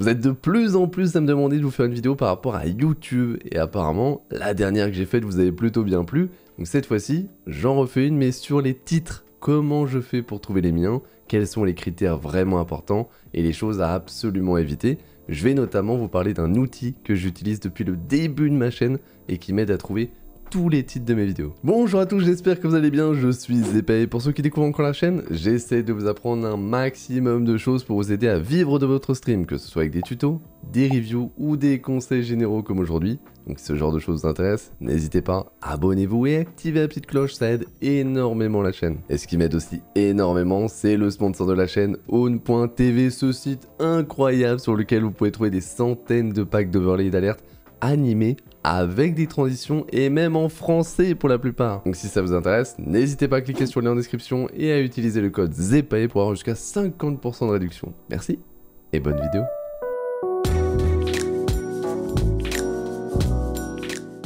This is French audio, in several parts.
Vous êtes de plus en plus à me demander de vous faire une vidéo par rapport à YouTube, et apparemment, la dernière que j'ai faite vous avez plutôt bien plu, donc cette fois-ci, j'en refais une mais sur les titres. Comment je fais pour trouver les miens, quels sont les critères vraiment importants, et les choses à absolument éviter. Je vais notamment vous parler d'un outil que j'utilise depuis le début de ma chaîne, et qui m'aide à trouver tous les titres de mes vidéos. Bonjour à tous, j'espère que vous allez bien, je suis Zepay. Pour ceux qui découvrent encore la chaîne, j'essaie de vous apprendre un maximum de choses pour vous aider à vivre de votre stream, que ce soit avec des tutos, des reviews ou des conseils généraux comme aujourd'hui. Donc si ce genre de choses vous intéresse, n'hésitez pas, abonnez-vous et activez la petite cloche, ça aide énormément la chaîne. Et ce qui m'aide aussi énormément, c'est le sponsor de la chaîne, Own.tv, ce site incroyable sur lequel vous pouvez trouver des centaines de packs d'overlay et d'alertes animés avec des transitions et même en français pour la plupart. Donc si ça vous intéresse, n'hésitez pas à cliquer sur le lien en description et à utiliser le code ZEPAY pour avoir jusqu'à 50% de réduction. Merci et bonne vidéo.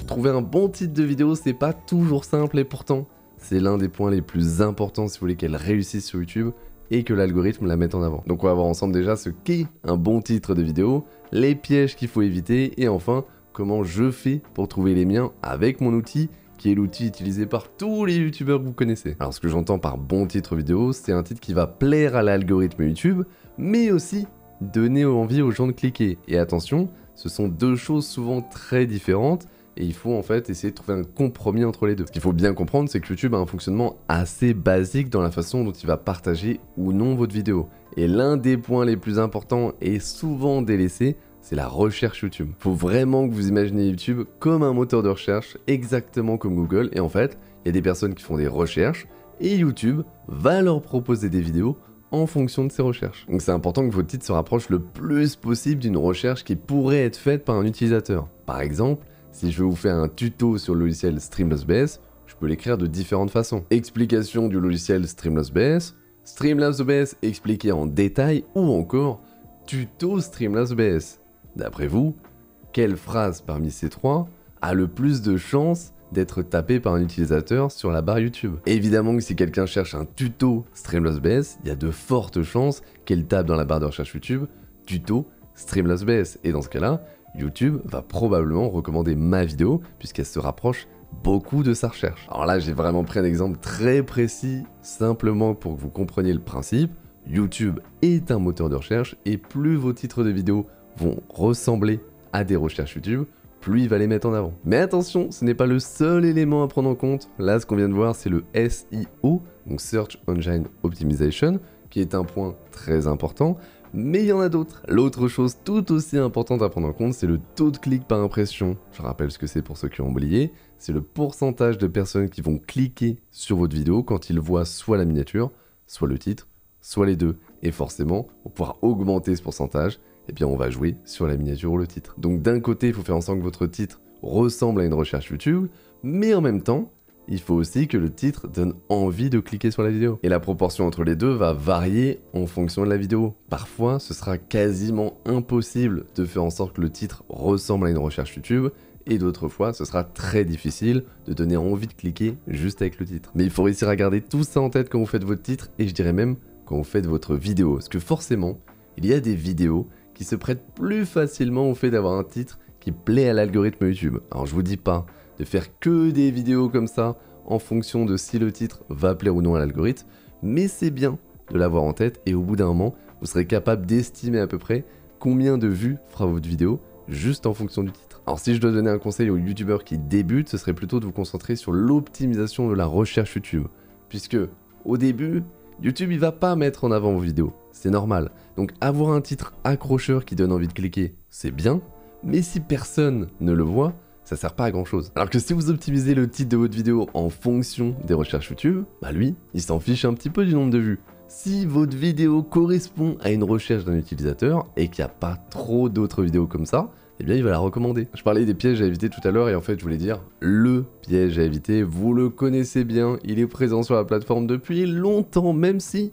Trouver un bon titre de vidéo, c'est pas toujours simple et pourtant, c'est l'un des points les plus importants si vous voulez qu'elle réussisse sur YouTube et que l'algorithme la mette en avant. Donc on va voir ensemble déjà ce qu'est un bon titre de vidéo, les pièges qu'il faut éviter et enfin, comment je fais pour trouver les miens avec mon outil, qui est l'outil utilisé par tous les youtubeurs que vous connaissez. Alors ce que j'entends par bon titre vidéo, c'est un titre qui va plaire à l'algorithme YouTube, mais aussi donner envie aux gens de cliquer. Et attention, ce sont deux choses souvent très différentes, et il faut en fait essayer de trouver un compromis entre les deux. Ce qu'il faut bien comprendre, c'est que YouTube a un fonctionnement assez basique dans la façon dont il va partager ou non votre vidéo. Et l'un des points les plus importants et souvent délaissés, c'est la recherche YouTube. Faut vraiment que vous imaginez YouTube comme un moteur de recherche, exactement comme Google, et en fait, il y a des personnes qui font des recherches, et YouTube va leur proposer des vidéos en fonction de ces recherches. Donc c'est important que votre titre se rapproche le plus possible d'une recherche qui pourrait être faite par un utilisateur. Par exemple, si je veux vous faire un tuto sur le logiciel Streamlabs, je peux l'écrire de différentes façons. Explication du logiciel Streamlabs, Streamlabs expliqué en détail, ou encore tuto Streamlabs. D'après vous, quelle phrase parmi ces trois a le plus de chances d'être tapée par un utilisateur sur la barre YouTube? Évidemment que si quelqu'un cherche un tuto Streamlabs, il y a de fortes chances qu'elle tape dans la barre de recherche YouTube tuto Streamlabs. Et dans ce cas-là, YouTube va probablement recommander ma vidéo puisqu'elle se rapproche beaucoup de sa recherche. Alors là, j'ai vraiment pris un exemple très précis, simplement pour que vous compreniez le principe. YouTube est un moteur de recherche et plus vos titres de vidéos vont ressembler à des recherches YouTube, plus il va les mettre en avant. Mais attention, ce n'est pas le seul élément à prendre en compte. Là, ce qu'on vient de voir, c'est le SEO, donc Search Engine Optimization, qui est un point très important, mais il y en a d'autres. L'autre chose tout aussi importante à prendre en compte, c'est le taux de clic par impression. Je rappelle ce que c'est pour ceux qui ont oublié, c'est le pourcentage de personnes qui vont cliquer sur votre vidéo quand ils voient soit la miniature, soit le titre, soit les deux. Et forcément, pour pouvoir augmenter ce pourcentage, eh bien on va jouer sur la miniature ou le titre. Donc d'un côté, il faut faire en sorte que votre titre ressemble à une recherche YouTube, mais en même temps, il faut aussi que le titre donne envie de cliquer sur la vidéo. Et la proportion entre les deux va varier en fonction de la vidéo. Parfois, ce sera quasiment impossible de faire en sorte que le titre ressemble à une recherche YouTube, et d'autres fois, ce sera très difficile de donner envie de cliquer juste avec le titre. Mais il faut réussir à garder tout ça en tête quand vous faites votre titre, et je dirais même quand vous faites votre vidéo. Parce que forcément, il y a des vidéos qui se prêtent plus facilement au fait d'avoir un titre qui plaît à l'algorithme YouTube. Alors je vous dis pas de faire que des vidéos comme ça en fonction de si le titre va plaire ou non à l'algorithme, mais c'est bien de l'avoir en tête et au bout d'un moment, vous serez capable d'estimer à peu près combien de vues fera votre vidéo juste en fonction du titre. Alors si je dois donner un conseil aux youtubeurs qui débutent, ce serait plutôt de vous concentrer sur l'optimisation de la recherche YouTube, puisque au début, YouTube il va pas mettre en avant vos vidéos, c'est normal. Donc avoir un titre accrocheur qui donne envie de cliquer, c'est bien, mais si personne ne le voit, ça sert pas à grand chose. Alors que si vous optimisez le titre de votre vidéo en fonction des recherches YouTube, bah lui, il s'en fiche un petit peu du nombre de vues. Si votre vidéo correspond à une recherche d'un utilisateur et qu'il n'y a pas trop d'autres vidéos comme ça, eh bien il va la recommander. Je parlais des pièges à éviter tout à l'heure et en fait je voulais dire le piège à éviter, vous le connaissez bien, il est présent sur la plateforme depuis longtemps, même si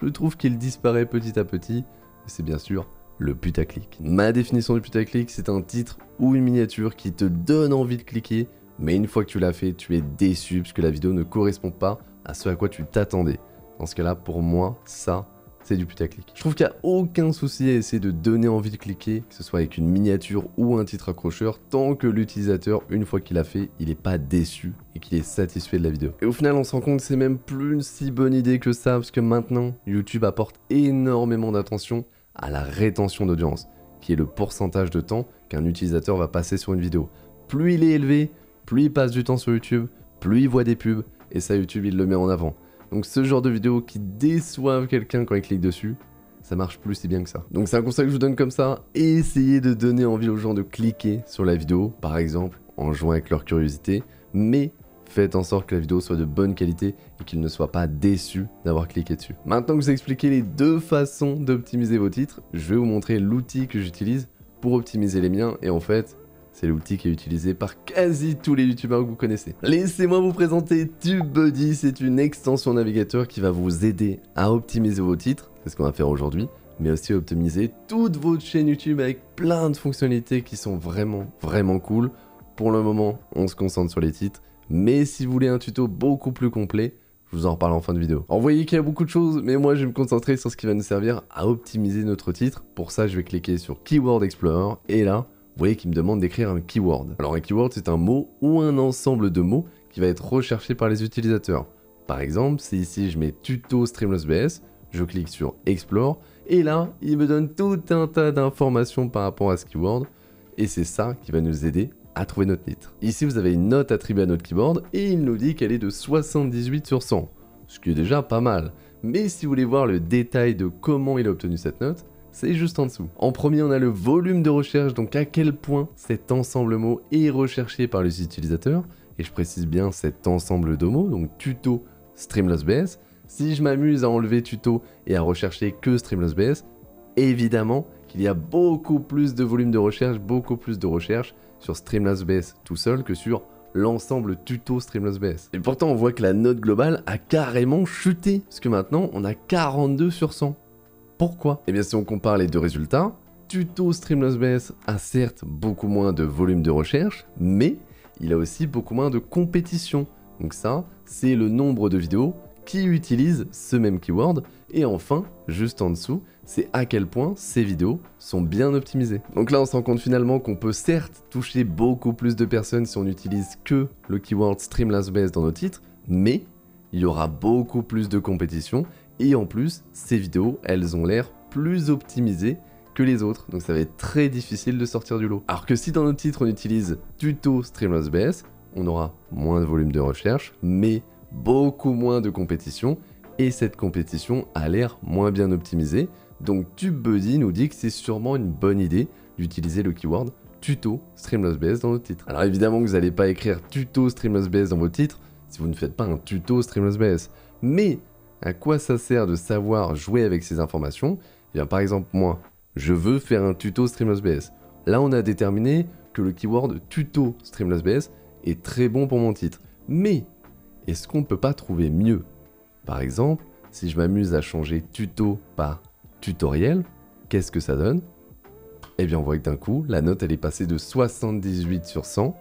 je trouve qu'il disparaît petit à petit, c'est bien sûr le putaclic. Ma définition du putaclic, c'est un titre ou une miniature qui te donne envie de cliquer, mais une fois que tu l'as fait, tu es déçu parce que la vidéo ne correspond pas à ce à quoi tu t'attendais. Dans ce cas-là, pour moi, ça, c'est du putaclic. Je trouve qu'il n'y a aucun souci à essayer de donner envie de cliquer, que ce soit avec une miniature ou un titre accrocheur, tant que l'utilisateur, une fois qu'il l'a fait, il n'est pas déçu et qu'il est satisfait de la vidéo. Et au final, on se rend compte que c'est même plus une si bonne idée que ça, parce que maintenant, YouTube apporte énormément d'attention à la rétention d'audience, qui est le pourcentage de temps qu'un utilisateur va passer sur une vidéo. Plus il est élevé, plus il passe du temps sur YouTube, plus il voit des pubs, et ça, YouTube, il le met en avant. Donc ce genre de vidéos qui déçoivent quelqu'un quand il clique dessus, ça marche plus si bien que ça. Donc c'est un conseil que je vous donne comme ça, essayez de donner envie aux gens de cliquer sur la vidéo, par exemple en jouant avec leur curiosité, mais faites en sorte que la vidéo soit de bonne qualité et qu'ils ne soient pas déçus d'avoir cliqué dessus. Maintenant que je vous ai expliqué les deux façons d'optimiser vos titres, je vais vous montrer l'outil que j'utilise pour optimiser les miens, et en fait, c'est l'outil qui est utilisé par quasi tous les youtubeurs que vous connaissez. Laissez-moi vous présenter TubeBuddy, c'est une extension navigateur qui va vous aider à optimiser vos titres, c'est ce qu'on va faire aujourd'hui, mais aussi à optimiser toute votre chaîne YouTube avec plein de fonctionnalités qui sont vraiment cool. Pour le moment, on se concentre sur les titres, mais si vous voulez un tuto beaucoup plus complet, je vous en reparle en fin de vidéo. Alors vous voyez qu'il y a beaucoup de choses, mais moi je vais me concentrer sur ce qui va nous servir à optimiser notre titre. Pour ça, je vais cliquer sur Keyword Explorer, et là, vous voyez qu'il me demande d'écrire un keyword. Alors un keyword, c'est un mot ou un ensemble de mots qui va être recherché par les utilisateurs. Par exemple, si ici je mets tuto StreamlabsBS, je clique sur Explore, et là, il me donne tout un tas d'informations par rapport à ce keyword, et c'est ça qui va nous aider à trouver notre titre. Ici, vous avez une note attribuée à notre keyword, et il nous dit qu'elle est de 78 sur 100, ce qui est déjà pas mal. Mais si vous voulez voir le détail de comment il a obtenu cette note, c'est juste en dessous. En premier, on a le volume de recherche, donc à quel point cet ensemble mot est recherché par les utilisateurs, et je précise bien cet ensemble de mots, donc tuto StreamlabsBS. Si je m'amuse à enlever tuto et à rechercher que StreamlabsBS, évidemment qu'il y a beaucoup plus de volume de recherche, beaucoup plus de recherche sur StreamlabsBS tout seul que sur l'ensemble tuto StreamlabsBS. Et pourtant, on voit que la note globale a carrément chuté, parce que maintenant, on a 42 sur 100. Pourquoi? Eh bien, si on compare les deux résultats, tuto StreamlabsBS a certes beaucoup moins de volume de recherche, mais il a aussi beaucoup moins de compétition. Donc ça, c'est le nombre de vidéos qui utilisent ce même keyword. Et enfin, juste en dessous, c'est à quel point ces vidéos sont bien optimisées. Donc là, on se rend compte finalement qu'on peut certes toucher beaucoup plus de personnes si on n'utilise que le keyword StreamlabsBS dans nos titres, mais il y aura beaucoup plus de compétition. Et en plus, ces vidéos, elles ont l'air plus optimisées que les autres, donc ça va être très difficile de sortir du lot. Alors que si dans notre titre on utilise tuto StreamlabsBS, on aura moins de volume de recherche, mais beaucoup moins de compétition, et cette compétition a l'air moins bien optimisée. Donc TubeBuddy nous dit que c'est sûrement une bonne idée d'utiliser le keyword tuto StreamlabsBS dans notre titre. Alors évidemment que vous n'allez pas écrire tuto StreamlabsBS dans votre titre si vous ne faites pas un tuto StreamlabsBS, mais à quoi ça sert de savoir jouer avec ces informations? Eh bien, par exemple, moi, je veux faire un tuto StreamlabsBS. Là, on a déterminé que le keyword tuto StreamlabsBS est très bon pour mon titre. Mais, est-ce qu'on ne peut pas trouver mieux? Par exemple, si je m'amuse à changer tuto par tutoriel, qu'est-ce que ça donne? Eh bien, on voit que d'un coup, la note, elle est passée de 78 sur 100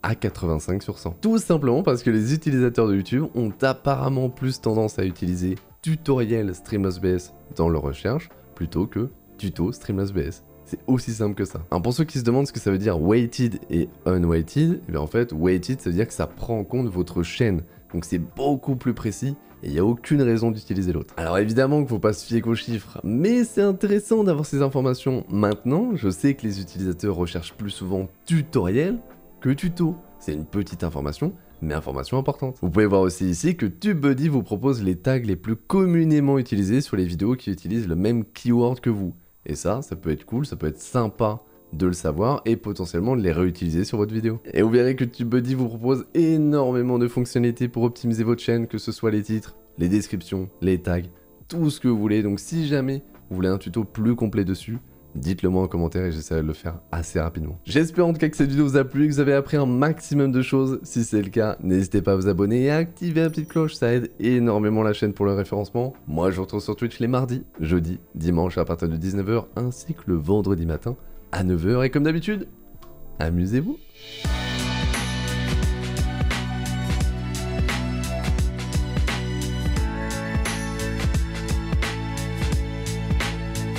à 85 sur 100. Tout simplement parce que les utilisateurs de YouTube ont apparemment plus tendance à utiliser tutoriel StreamlabsBS dans leur recherche plutôt que tuto StreamlabsBS. C'est aussi simple que ça. Alors pour ceux qui se demandent ce que ça veut dire weighted et unweighted, eh bien en fait, weighted, ça veut dire que ça prend en compte votre chaîne. Donc c'est beaucoup plus précis et il n'y a aucune raison d'utiliser l'autre. Alors évidemment qu'il ne faut pas se fier qu'aux chiffres, mais c'est intéressant d'avoir ces informations maintenant. Je sais que les utilisateurs recherchent plus souvent tutoriel que tuto. C'est une petite information, mais information importante. Vous pouvez voir aussi ici que TubeBuddy vous propose les tags les plus communément utilisés sur les vidéos qui utilisent le même keyword que vous. Et ça peut être cool, ça peut être sympa de le savoir et potentiellement de les réutiliser sur votre vidéo. Et vous verrez que TubeBuddy vous propose énormément de fonctionnalités pour optimiser votre chaîne, que ce soit les titres, les descriptions, les tags, tout ce que vous voulez. Donc si jamais vous voulez un tuto plus complet dessus, dites-le moi en commentaire et j'essaierai de le faire assez rapidement. J'espère en tout cas que cette vidéo vous a plu et que vous avez appris un maximum de choses. Si c'est le cas, n'hésitez pas à vous abonner et à activer la petite cloche, ça aide énormément la chaîne pour le référencement. Moi je vous retrouve sur Twitch les mardis, jeudis, dimanche à partir de 19 h ainsi que le vendredi matin à 9 h et comme d'habitude, amusez-vous.